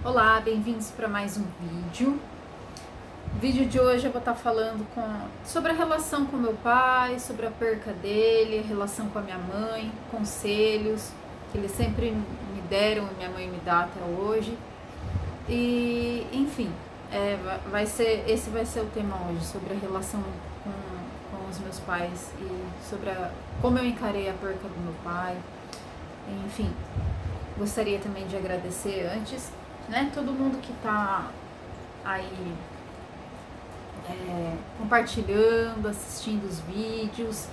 Olá, bem-vindos para mais um vídeo. No vídeo de hoje eu vou estar falando sobre a relação com meu pai, sobre a perca dele, a relação com a minha mãe, conselhos que eles sempre me deram e minha mãe me dá até hoje. E, enfim, esse vai ser o tema hoje, sobre a relação com os meus pais e sobre como eu encarei a perca do meu pai. Enfim, gostaria também de agradecer antes, né, todo mundo que tá aí compartilhando, assistindo os vídeos.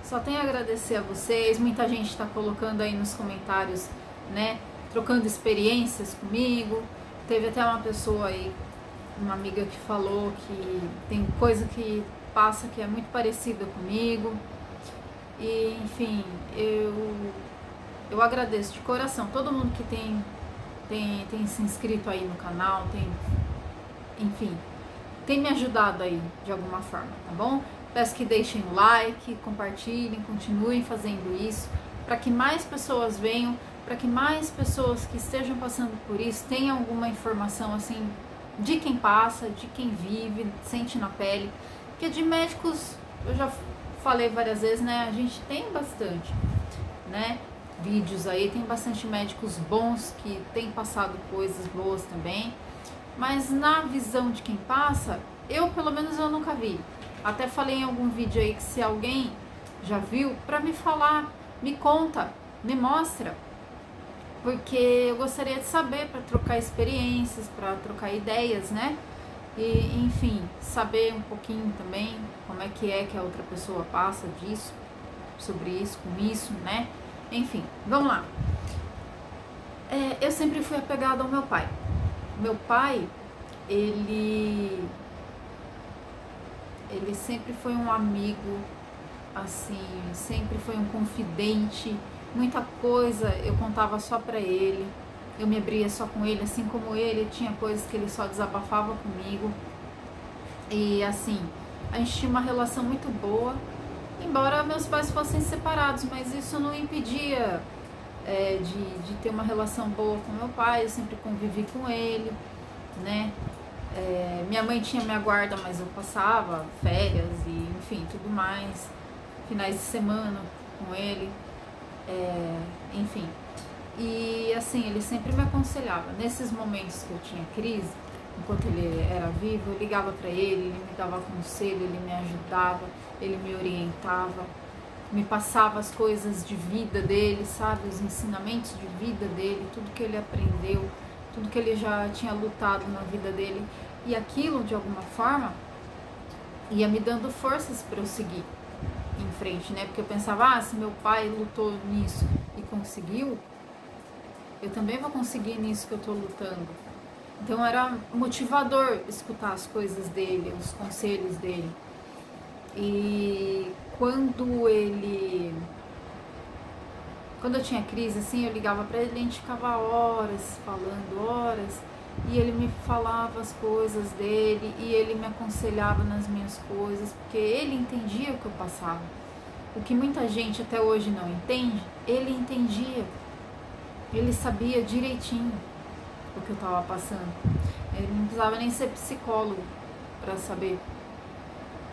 Só tenho a agradecer a vocês. Muita gente está colocando aí nos comentários, né, trocando experiências comigo. Teve até uma pessoa aí, uma amiga, que falou que tem coisa que passa que é muito parecida comigo. E, enfim, eu agradeço de coração todo mundo que tem se inscrito aí no canal, enfim, tem me ajudado aí de alguma forma, tá bom? Peço que deixem o like, compartilhem, continuem fazendo isso, para que mais pessoas venham, para que mais pessoas que estejam passando por isso tenham alguma informação assim de quem passa, de quem vive, sente na pele. Porque de médicos, eu já falei várias vezes, né? A gente tem bastante, né? Vídeos aí, tem bastante médicos bons que têm passado coisas boas também, mas na visão de quem passa, pelo menos eu nunca vi. Até falei em algum vídeo aí que se alguém já viu, pra me falar, me conta, me mostra, porque eu gostaria de saber, para trocar experiências, para trocar ideias, né? E, enfim, saber um pouquinho também como é que a outra pessoa passa disso, sobre isso, com isso, né? Enfim, vamos lá. Eu sempre fui apegada ao meu pai. Meu pai, ele sempre foi um amigo, assim, sempre foi um confidente. Muita coisa eu contava só pra ele, eu me abria só com ele, assim como ele tinha coisas que ele só desabafava comigo. E assim, a gente tinha uma relação muito boa, embora meus pais fossem separados, mas isso não impedia de ter uma relação boa com meu pai. Eu sempre convivi com ele, né? Minha mãe tinha minha guarda, mas eu passava férias e, enfim, tudo mais, finais de semana com ele, enfim. E assim, ele sempre me aconselhava. Nesses momentos que eu tinha crise, enquanto ele era vivo, eu ligava para ele me dava conselho, ele me ajudava, ele me orientava, me passava as coisas de vida dele, sabe, os ensinamentos de vida dele, tudo que ele aprendeu, tudo que ele já tinha lutado na vida dele, e aquilo de alguma forma ia me dando forças para eu seguir em frente, né? Porque eu pensava, se meu pai lutou nisso e conseguiu, eu também vou conseguir nisso que eu tô lutando. Então era motivador escutar as coisas dele, os conselhos dele. E quando eu tinha crise, assim, eu ligava pra ele, a gente ficava horas falando, horas, e ele me falava as coisas dele, e ele me aconselhava nas minhas coisas, porque ele entendia o que eu passava. O que muita gente até hoje não entende, ele entendia. Ele sabia direitinho o que eu tava passando. Ele não precisava nem ser psicólogo para saber,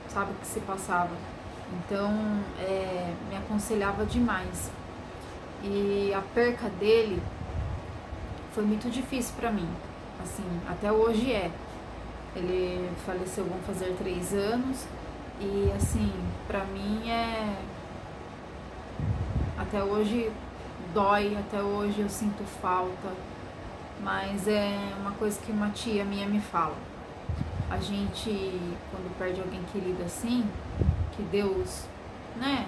sabe, o que se passava. Então, me aconselhava demais. E a perca dele foi muito difícil para mim, assim, até hoje é. Ele faleceu, vão fazer 3 anos, e assim, pra mim até hoje dói, até hoje eu sinto falta, mas é uma coisa que uma tia minha me fala. A gente, quando perde alguém querido assim, que Deus, né,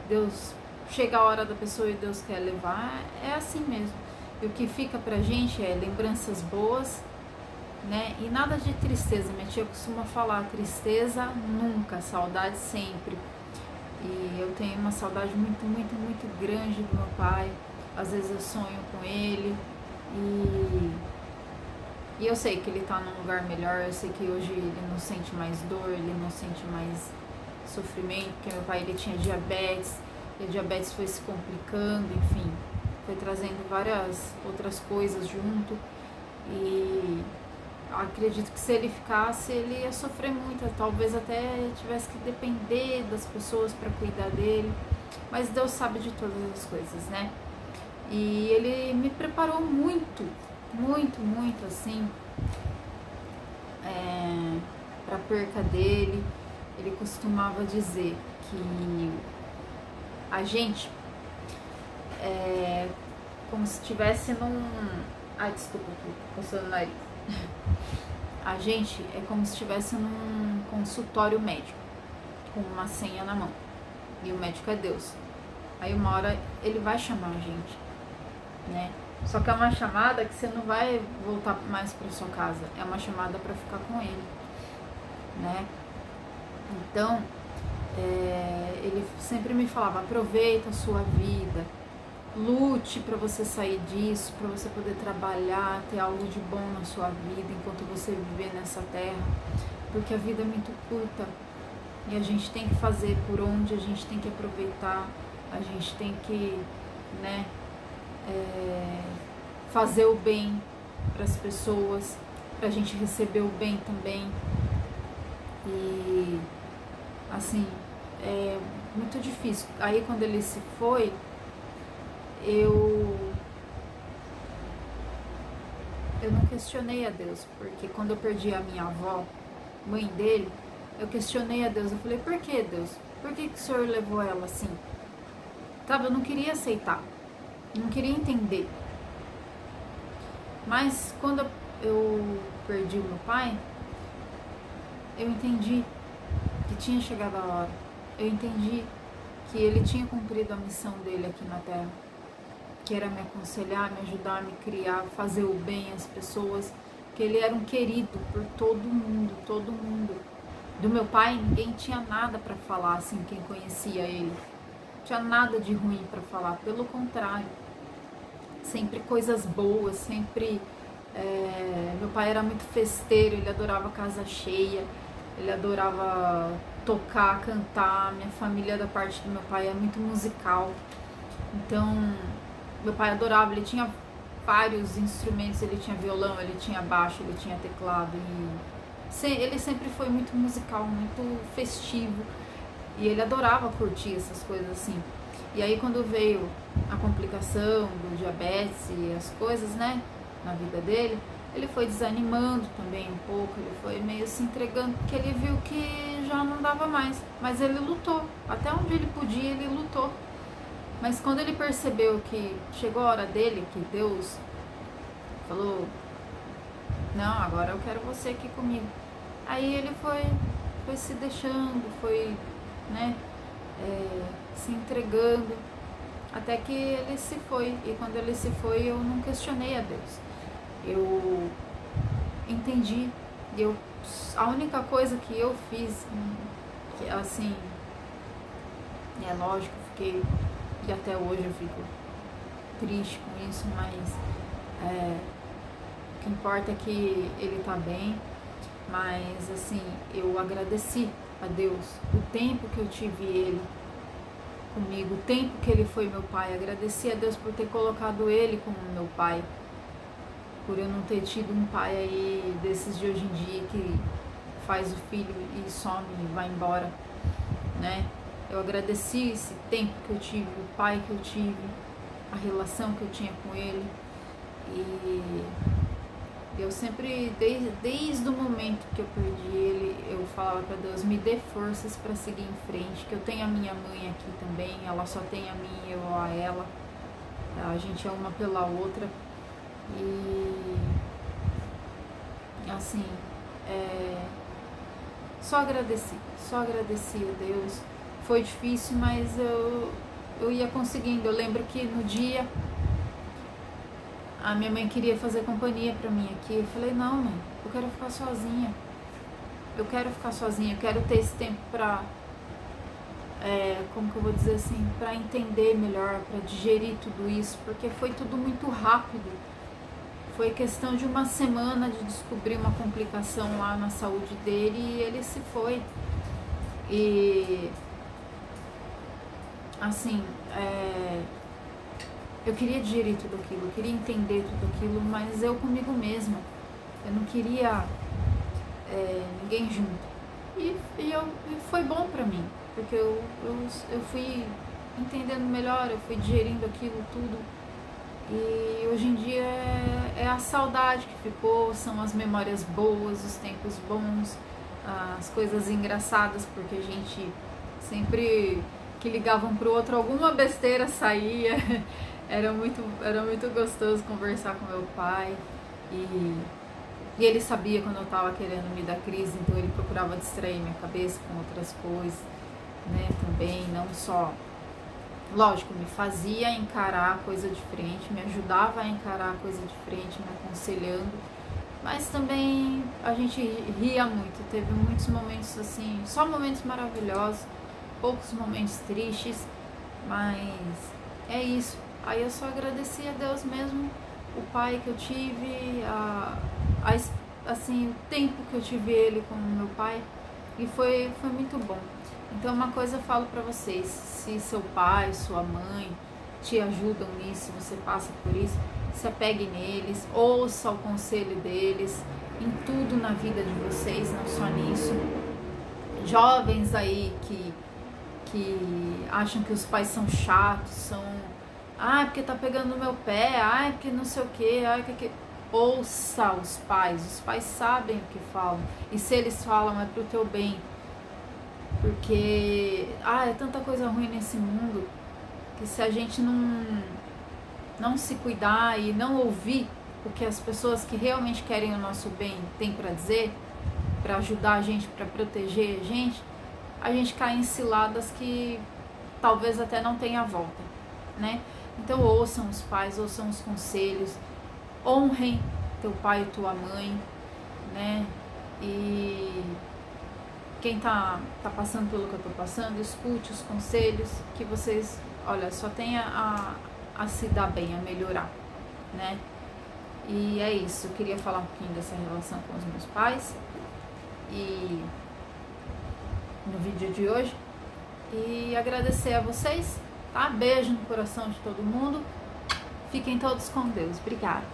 Deus, chega a hora da pessoa e Deus quer levar, é assim mesmo. E o que fica pra gente é lembranças boas, né, e nada de tristeza. Minha tia costuma falar, tristeza nunca, saudade sempre. E eu tenho uma saudade muito, muito, muito grande do meu pai. Às vezes eu sonho com ele e eu sei que ele tá num lugar melhor. Eu sei que hoje ele não sente mais dor, ele não sente mais sofrimento, porque meu pai, ele tinha diabetes, e a diabetes foi se complicando, enfim, foi trazendo várias outras coisas junto, e acredito que se ele ficasse, ele ia sofrer muito, talvez até tivesse que depender das pessoas para cuidar dele, mas Deus sabe de todas as coisas, né? E ele me preparou muito, muito, muito, assim, para a perca dele. Ele costumava dizer que a gente é como se estivesse num... Ai, desculpa, tô coçando o nariz. A gente é como se estivesse num consultório médico, com uma senha na mão. E o médico é Deus. Aí uma hora ele vai chamar a gente, né? Só que é uma chamada que você não vai voltar mais para sua casa. É uma chamada para ficar com ele, né? Então, ele sempre me falava, aproveita a sua vida, lute para você sair disso, para você poder trabalhar, ter algo de bom na sua vida enquanto você viver nessa terra, porque a vida é muito curta e a gente tem que fazer por onde, a gente tem que aproveitar, a gente tem que, né, fazer o bem para as pessoas, para a gente receber o bem também. E assim, é muito difícil. Aí quando ele se foi, eu não questionei a Deus, porque quando eu perdi a minha avó, mãe dele, eu questionei a Deus. Eu falei, por que, Deus? Por que o Senhor levou ela assim? Sabe, eu não queria aceitar, não queria entender. Mas quando eu perdi o meu pai, eu entendi que tinha chegado a hora. Eu entendi que ele tinha cumprido a missão dele aqui na Terra, que era me aconselhar, me ajudar, me criar, fazer o bem às pessoas, que ele era um querido por todo mundo, todo mundo. Do meu pai, ninguém tinha nada para falar, assim, quem conhecia ele. Não tinha nada de ruim para falar, pelo contrário. Sempre coisas boas, sempre... meu pai era muito festeiro, ele adorava casa cheia, ele adorava tocar, cantar. Minha família, da parte do meu pai, é muito musical. Então, meu pai adorava, ele tinha vários instrumentos, ele tinha violão, ele tinha baixo, ele tinha teclado. E ele sempre foi muito musical, muito festivo. E ele adorava curtir essas coisas assim. E aí quando veio a complicação do diabetes e as coisas, né, na vida dele, ele foi desanimando também um pouco, ele foi meio se entregando, porque ele viu que já não dava mais. Mas ele lutou, até onde ele podia, ele lutou. Mas quando ele percebeu que chegou a hora dele, que Deus falou, não, agora eu quero você aqui comigo. Aí ele foi se deixando, foi, né, se entregando, até que ele se foi. E quando ele se foi, eu não questionei a Deus. Eu entendi. A única coisa que eu fiz, que assim, é lógico, fiquei, e até hoje eu fico triste com isso, mas o que importa é que ele tá bem. Mas assim, eu agradeci a Deus o tempo que eu tive ele comigo, o tempo que ele foi meu pai. Agradeci a Deus por ter colocado ele como meu pai, por eu não ter tido um pai aí desses de hoje em dia que faz o filho e some e vai embora, né? Eu agradeci esse tempo que eu tive, o pai que eu tive, a relação que eu tinha com ele. E eu sempre, desde o momento que eu perdi ele, eu falava para Deus, me dê forças para seguir em frente, que eu tenho a minha mãe aqui também, ela só tem a mim, eu a ela, a gente é uma pela outra. E assim, só agradeci a Deus. Foi difícil, mas eu ia conseguindo. Eu lembro que no dia a minha mãe queria fazer companhia pra mim aqui. Eu falei, não, mãe, eu quero ficar sozinha. Eu quero ter esse tempo pra, como que eu vou dizer assim, pra entender melhor, pra digerir tudo isso, porque foi tudo muito rápido. Foi questão de uma semana de descobrir uma complicação lá na saúde dele e ele se foi. E assim, eu queria digerir tudo aquilo, eu queria entender tudo aquilo, mas eu comigo mesma. Eu não queria ninguém junto. E foi bom pra mim, porque eu fui entendendo melhor, eu fui digerindo aquilo tudo. E hoje em dia é a saudade que ficou, são as memórias boas, os tempos bons, as coisas engraçadas, porque a gente sempre que ligava um pro outro, alguma besteira saía. Era muito gostoso conversar com meu pai. E ele sabia quando eu estava querendo me dar crise, então ele procurava distrair minha cabeça com outras coisas, né, também, não só... Lógico, me fazia encarar coisa diferente, me ajudava a encarar coisa diferente, me aconselhando, mas também a gente ria muito, teve muitos momentos assim, só momentos maravilhosos, poucos momentos tristes, mas é isso. Aí eu só agradeci a Deus mesmo, o pai que eu tive, assim, o tempo que eu tive ele como meu pai, e foi muito bom. Então uma coisa eu falo pra vocês, se seu pai, sua mãe te ajudam nisso, você passa por isso, se apegue neles, ouça o conselho deles, em tudo na vida de vocês, não só nisso. Jovens aí que acham que os pais são chatos, porque tá pegando no meu pé, porque não sei o que, ouça os pais sabem o que falam, e se eles falam é pro teu bem. Porque é tanta coisa ruim nesse mundo que se a gente não se cuidar e não ouvir o que as pessoas que realmente querem o nosso bem têm para dizer, para ajudar a gente, para proteger a gente cai em ciladas que talvez até não tenha volta, né? Então ouçam os pais, ouçam os conselhos, honrem teu pai e tua mãe, né? E quem tá passando pelo que eu tô passando, escute os conselhos, que vocês, olha, só tenha a se dar bem, a melhorar, né? E é isso, eu queria falar um pouquinho dessa relação com os meus pais e no vídeo de hoje, e agradecer a vocês, tá? Beijo no coração de todo mundo, fiquem todos com Deus, obrigada.